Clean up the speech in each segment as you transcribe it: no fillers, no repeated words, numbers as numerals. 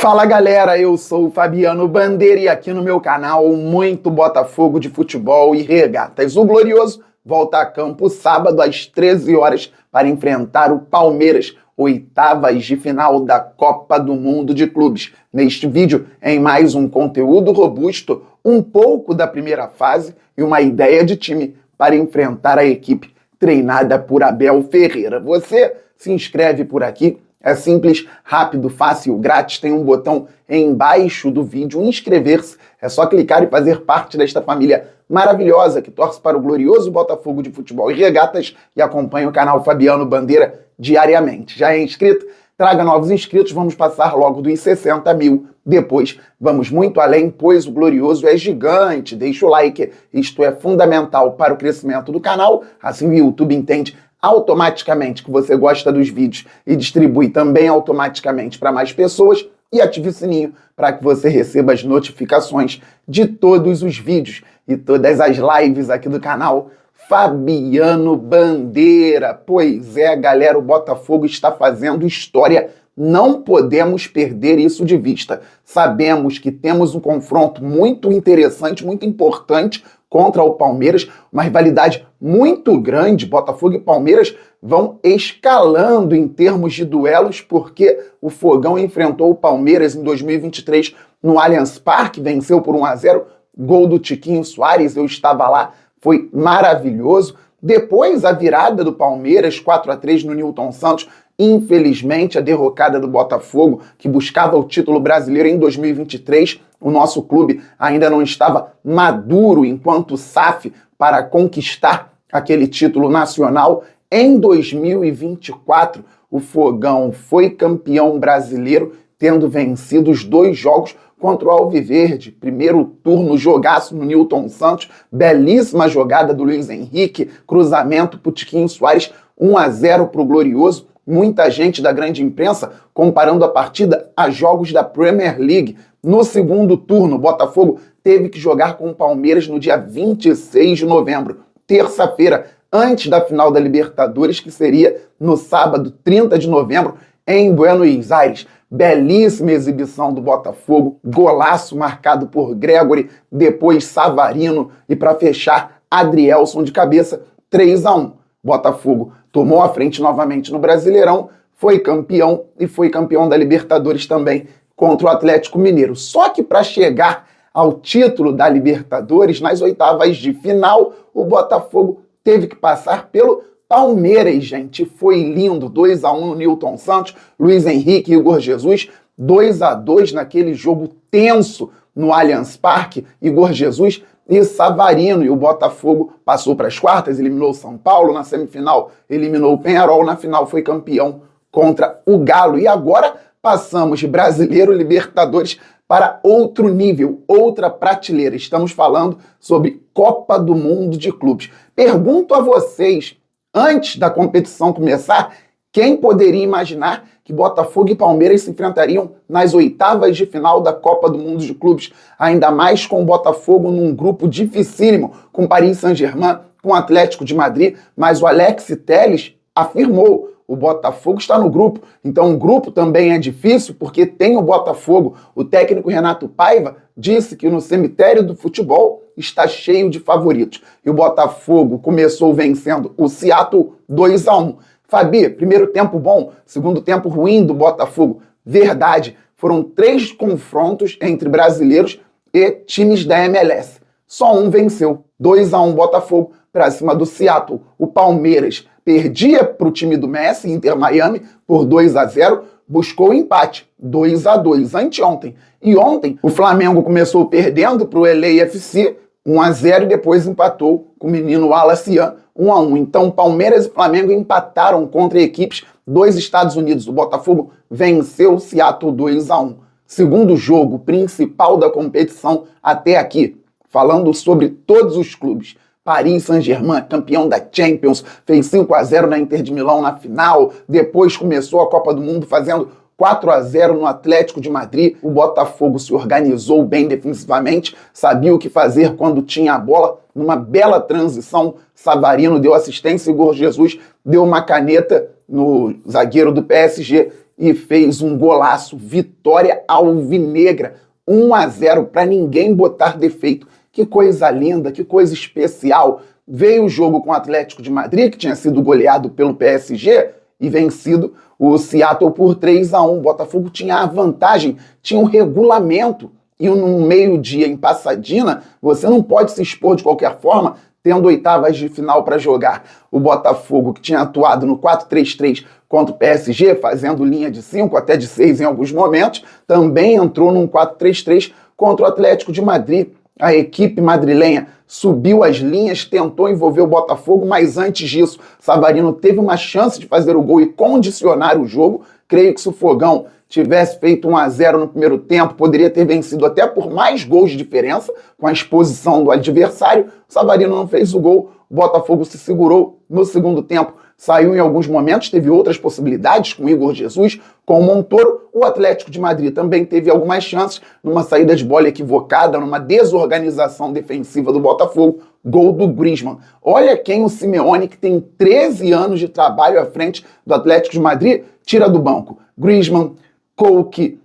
Fala galera, eu sou o Fabiano Bandeira e aqui no meu canal muito Botafogo de futebol e regatas. O Glorioso volta a campo sábado às 13 horas para enfrentar o Palmeiras, oitavas de final da Copa do Mundo de Clubes. Neste vídeo, em mais um conteúdo robusto, um pouco da primeira fase e uma ideia de time para enfrentar a equipe treinada por Abel Ferreira. Você se inscreve por aqui. É simples, rápido, fácil, grátis, tem um botão embaixo do vídeo, inscrever-se. É só clicar e fazer parte desta família maravilhosa que torce para o glorioso Botafogo de futebol e regatas e acompanha o canal Fabiano Bandeira diariamente. Já é inscrito? Traga novos inscritos, vamos passar logo dos 60 mil. Depois, vamos muito além, pois o glorioso é gigante. Deixa o like, isto é fundamental para o crescimento do canal, assim o YouTube entende automaticamente que você gosta dos vídeos e distribui também automaticamente para mais pessoas, e ative o sininho para que você receba as notificações de todos os vídeos e todas as lives aqui do canal Fabiano Bandeira. Pois é, galera, o Botafogo está fazendo história, não podemos perder isso de vista. Sabemos que temos um confronto muito interessante, muito importante contra o Palmeiras, uma rivalidade muito grande. Botafogo e Palmeiras vão escalando em termos de duelos, porque o Fogão enfrentou o Palmeiras em 2023 no Allianz Parque, venceu por 1-0, gol do Tiquinho Soares, eu estava lá, foi maravilhoso. Depois a virada do Palmeiras, 4-3 no Newton Santos, infelizmente a derrocada do Botafogo, que buscava o título brasileiro em 2023, o nosso clube ainda não estava maduro enquanto SAF para conquistar aquele título nacional. Em 2024, o Fogão foi campeão brasileiro, tendo vencido os 2 jogos contra o Alviverde. Primeiro turno, jogaço no Newton Santos, belíssima jogada do Luiz Henrique, cruzamento pro Tiquinho Soares, 1-0 pro Glorioso. Muita gente da grande imprensa comparando a partida a jogos da Premier League. No segundo turno, o Botafogo teve que jogar com o Palmeiras no dia 26 de novembro, terça-feira, antes da final da Libertadores, que seria no sábado, 30 de novembro, em Buenos Aires. Belíssima exibição do Botafogo, golaço marcado por Gregory, depois Savarino e para fechar, Adrielson de cabeça, 3-1. Botafogo tomou a frente novamente no Brasileirão, foi campeão e foi campeão da Libertadores também contra o Atlético Mineiro. Só que para chegar ao título da Libertadores, nas oitavas de final, o Botafogo teve que passar pelo Palmeiras, gente. Foi lindo, 2-1 no Newton Santos, Luiz Henrique e Igor Jesus, 2-2 naquele jogo tenso no Allianz Parque, Igor Jesus e Savarino, e o Botafogo passou para as quartas, eliminou o São Paulo, na semifinal eliminou o Peñarol, na final foi campeão contra o Galo. E agora passamos de Brasileiro, Libertadores para outro nível, outra prateleira. Estamos falando sobre Copa do Mundo de Clubes. Pergunto a vocês, antes da competição começar, quem poderia imaginar que Botafogo e Palmeiras se enfrentariam nas oitavas de final da Copa do Mundo de Clubes? Ainda mais com o Botafogo num grupo dificílimo, com Paris Saint-Germain, com Atlético de Madrid, mas o Alex Telles afirmou: o Botafogo está no grupo, então o grupo também é difícil porque tem o Botafogo. O técnico Renato Paiva disse que no cemitério do futebol está cheio de favoritos. E o Botafogo começou vencendo o Seattle 2-1. Fabi, primeiro tempo bom, segundo tempo ruim do Botafogo. Verdade, foram 3 confrontos entre brasileiros e times da MLS. Só um venceu, 2-1 Botafogo para cima do Seattle. O Palmeiras perdia para o time do Messi, Inter Miami, por 2-0, buscou o empate, 2-2, anteontem. E ontem o Flamengo começou perdendo para o LAFC, 1-0, e depois empatou com o menino Wallace 1-1. Então Palmeiras e Flamengo empataram contra equipes dos Estados Unidos. O Botafogo venceu o Seattle 2-1. Segundo jogo principal da competição até aqui, falando sobre todos os clubes. Paris Saint-Germain, campeão da Champions, fez 5-0 na Inter de Milão na final, depois começou a Copa do Mundo fazendo 4-0 no Atlético de Madrid. O Botafogo se organizou bem defensivamente, sabia o que fazer quando tinha a bola, numa bela transição, Savarino deu assistência e Igor Jesus deu uma caneta no zagueiro do PSG e fez um golaço. Vitória alvinegra, 1-0 para ninguém botar defeito. Que coisa linda, que coisa especial. Veio o jogo com o Atlético de Madrid, que tinha sido goleado pelo PSG e vencido o Seattle por 3-1. O Botafogo tinha a vantagem, tinha um regulamento. E no meio-dia em Pasadena, você não pode se expor de qualquer forma, tendo oitavas de final para jogar. O Botafogo, que tinha atuado no 4-3-3 contra o PSG, fazendo linha de 5 até de 6 em alguns momentos, também entrou num 4-3-3 contra o Atlético de Madrid. A equipe madrilenha subiu as linhas, tentou envolver o Botafogo, mas antes disso, Savarino teve uma chance de fazer o gol e condicionar o jogo. Creio que se o Fogão tivesse feito 1-0 no primeiro tempo, poderia ter vencido até por mais gols de diferença, com a exposição do adversário. O Savarino não fez o gol, o Botafogo se segurou no segundo tempo, saiu em alguns momentos, teve outras possibilidades com o Igor Jesus, com o Montoro. O Atlético de Madrid também teve algumas chances numa saída de bola equivocada, numa desorganização defensiva do Botafogo, gol do Griezmann. Olha quem o Simeone, que tem 13 anos de trabalho à frente do Atlético de Madrid, tira do banco. Griezmann, Koke,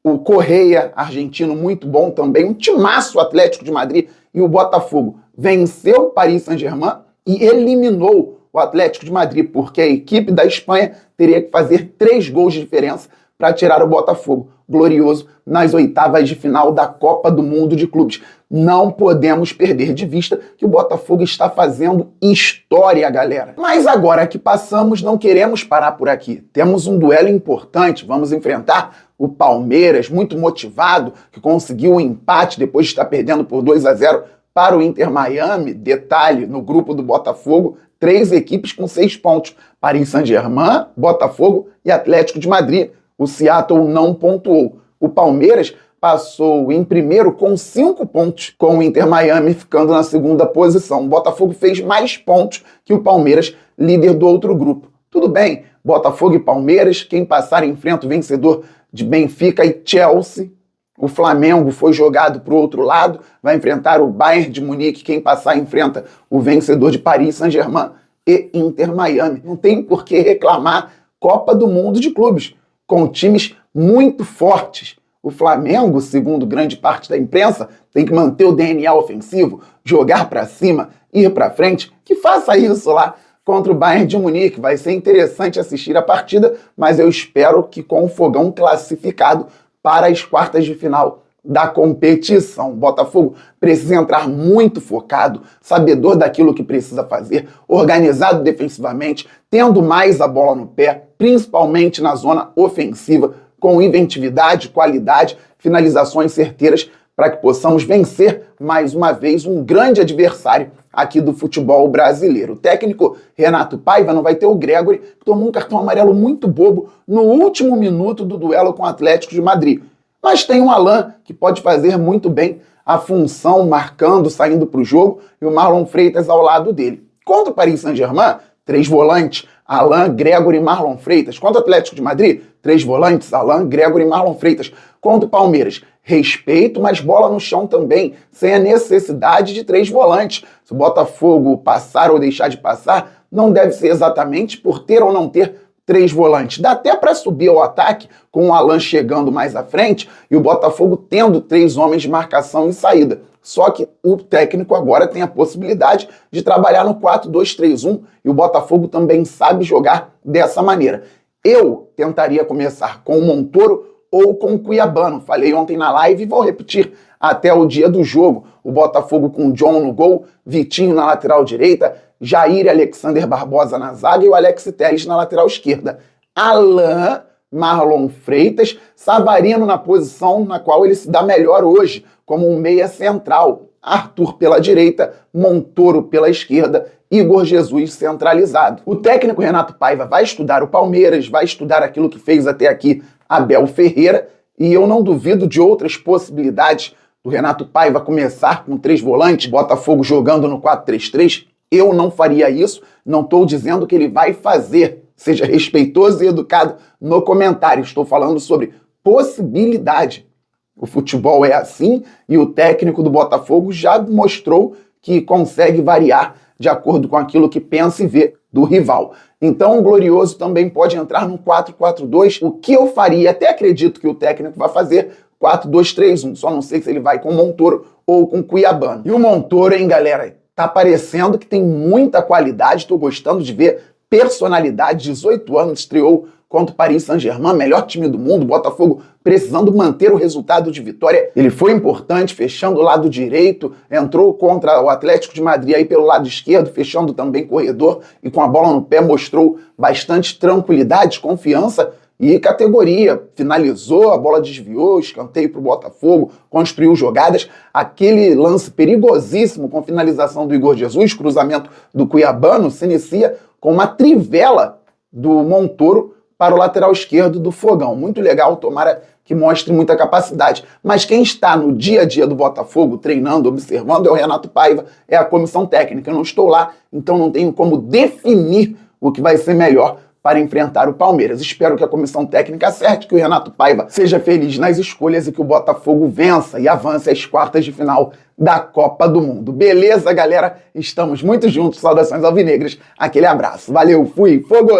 o Correia, argentino muito bom também, um timaço Atlético de Madrid, e o Botafogo venceu o Paris Saint-Germain e eliminou o Atlético de Madrid, porque a equipe da Espanha teria que fazer 3 gols de diferença para tirar o Botafogo glorioso nas oitavas de final da Copa do Mundo de Clubes. Não podemos perder de vista que o Botafogo está fazendo história, galera. Mas agora que passamos, não queremos parar por aqui. Temos um duelo importante, vamos enfrentar o Palmeiras, muito motivado, que conseguiu um empate depois de estar perdendo por 2-0 para o Inter Miami. Detalhe, no grupo do Botafogo, 3 equipes com 6 pontos. Paris Saint-Germain, Botafogo e Atlético de Madrid. O Seattle não pontuou. O Palmeiras passou em primeiro com 5 pontos, com o Inter Miami ficando na segunda posição. O Botafogo fez mais pontos que o Palmeiras, líder do outro grupo. Tudo bem, Botafogo e Palmeiras, quem passar enfrenta o vencedor de Benfica e Chelsea. O Flamengo foi jogado para o outro lado, vai enfrentar o Bayern de Munique. Quem passar enfrenta o vencedor de Paris Saint-Germain e Inter Miami. Não tem por que reclamar. Copa do Mundo de Clubes, com times muito fortes. O Flamengo, segundo grande parte da imprensa, tem que manter o DNA ofensivo, jogar para cima, ir para frente. Que faça isso lá contra o Bayern de Munique. Vai ser interessante assistir a partida, mas eu espero que com o Fogão classificado para as quartas de final da competição. O Botafogo precisa entrar muito focado, sabedor daquilo que precisa fazer, organizado defensivamente, tendo mais a bola no pé, principalmente na zona ofensiva, com inventividade, qualidade, finalizações certeiras, para que possamos vencer mais uma vez um grande adversário aqui do futebol brasileiro. O técnico Renato Paiva não vai ter o Gregori, que tomou um cartão amarelo muito bobo no último minuto do duelo com o Atlético de Madrid. Mas tem o Alan, que pode fazer muito bem a função, marcando, saindo para o jogo, e o Marlon Freitas ao lado dele. Contra o Paris Saint-Germain, 3 volantes, Alan, Gregori e Marlon Freitas. Contra o Atlético de Madrid, 3 volantes, Alan, Gregori e Marlon Freitas. Contra o Palmeiras, respeito, mas bola no chão também, sem a necessidade de 3 volantes. Se o Botafogo passar ou deixar de passar, não deve ser exatamente por ter ou não ter 3 volantes. Dá até para subir ao ataque, com o Alan chegando mais à frente e o Botafogo tendo 3 homens de marcação e saída. Só que o técnico agora tem a possibilidade de trabalhar no 4-2-3-1 e o Botafogo também sabe jogar dessa maneira. Eu tentaria começar com o Montoro ou com o Cuiabano. Falei ontem na live e vou repetir até o dia do jogo. O Botafogo com o John no gol, Vitinho na lateral direita, Jair e Alexander Barbosa na zaga e o Alex Telles na lateral esquerda. Alan, Marlon Freitas, Savarino na posição na qual ele se dá melhor hoje, como um meia central. Arthur pela direita, Montoro pela esquerda, Igor Jesus centralizado. O técnico Renato Paiva vai estudar o Palmeiras, vai estudar aquilo que fez até aqui Abel Ferreira, e eu não duvido de outras possibilidades do Renato Paiva começar com 3 volantes, Botafogo jogando no 4-3-3. Eu não faria isso, não estou dizendo que ele vai fazer. Seja respeitoso e educado no comentário. Estou falando sobre possibilidade. O futebol é assim e o técnico do Botafogo já mostrou que consegue variar de acordo com aquilo que pensa e vê. do rival. Então o Glorioso também pode entrar no 4-4-2, o que eu faria, até acredito que o técnico vai fazer, 4-2-3-1, só não sei se ele vai com o Montoro ou com o Cuiabano. E o Montoro, hein, galera, tá parecendo que tem muita qualidade, tô gostando de ver personalidade, 18 anos, estreou contra o Paris Saint-Germain, melhor time do mundo, Botafogo precisando manter o resultado de vitória. Ele foi importante, fechando o lado direito, entrou contra o Atlético de Madrid aí pelo lado esquerdo, fechando também corredor e com a bola no pé mostrou bastante tranquilidade, confiança e categoria. Finalizou, a bola desviou, escanteio para o Botafogo, construiu jogadas. Aquele lance perigosíssimo com finalização do Igor Jesus, cruzamento do Cuiabano, se inicia com uma trivela do Montoro para o lateral esquerdo do Fogão. Muito legal, tomara que mostre muita capacidade. Mas quem está no dia a dia do Botafogo, treinando, observando, é o Renato Paiva, é a comissão técnica. Eu não estou lá, então não tenho como definir o que vai ser melhor para enfrentar o Palmeiras. Espero que a comissão técnica acerte, que o Renato Paiva seja feliz nas escolhas e que o Botafogo vença e avance às quartas de final da Copa do Mundo. Beleza, galera? Estamos muito juntos. Saudações alvinegras. Aquele abraço. Valeu, fui, fogo!